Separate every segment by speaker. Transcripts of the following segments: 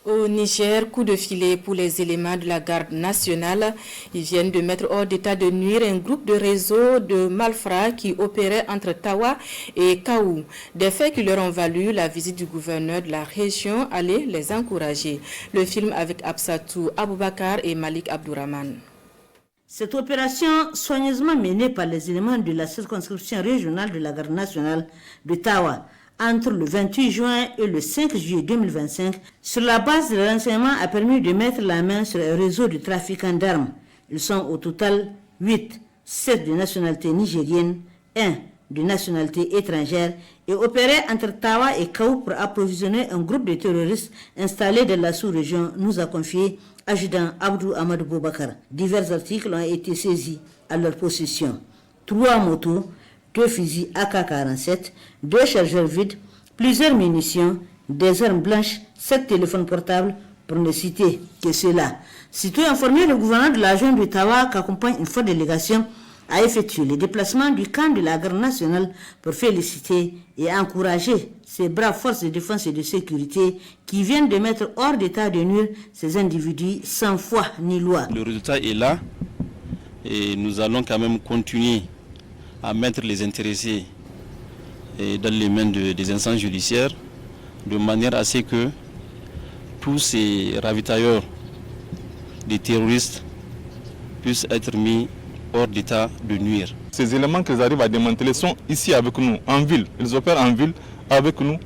Speaker 1: Au Niger, coup de filet pour les éléments de la garde nationale. Ils viennent de mettre hors d'état de nuire un groupe de réseau de malfrats qui opérait entre Tawa et Kaou. Des faits qui leur ont valu la visite du gouverneur de la région aller les encourager. Le film avec Absatou Aboubakar et Malik Abdourahman.
Speaker 2: Cette opération, soigneusement menée par les éléments de la circonscription régionale de la garde nationale de Tawa, entre le 28 juin et le 5 juillet 2025, sur la base de renseignements, a permis de mettre la main sur un réseau de trafiquants d'armes. Ils sont au total 8, 7 de nationalité nigérienne, 1 de nationalité étrangère et opéraient entre Tawa et Kaou pour approvisionner un groupe de terroristes installés dans la sous-région, nous a confié adjudant Abdou Amadou Boubacar. Divers articles ont été saisis à leur possession. 3 motos, 2 fusils AK-47, 2 chargeurs vides, plusieurs munitions, des armes blanches, 7 téléphones portables, pour ne citer que cela. Sitôt informé, le gouverneur de la région de Tawa, qu'accompagne une forte délégation, a effectué le déplacement du camp de la garde nationale pour féliciter et encourager ces braves forces de défense et de sécurité qui viennent de mettre hors d'état de nuire ces individus sans foi ni loi.
Speaker 3: Le résultat est là et nous allons quand même continuer à mettre les intéressés dans les mains des instances judiciaires de manière à ce que tous ces ravitailleurs des terroristes puissent être mis hors d'état de nuire.
Speaker 4: Ces éléments qu'ils arrivent à démanteler sont ici avec nous, en ville. Ils opèrent en ville avec nous.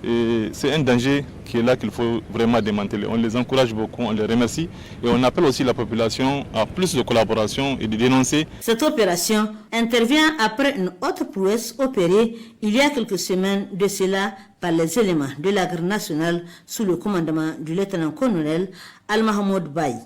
Speaker 4: Et c'est un danger qui est là qu'il faut vraiment démanteler. On les encourage beaucoup, on les remercie et on appelle aussi la population à plus de collaboration et de dénoncer.
Speaker 2: Cette opération intervient après une autre prouesse opérée il y a quelques semaines de cela par les éléments de la garde nationale sous le commandement du lieutenant-colonel Al-Mahmoud Baye.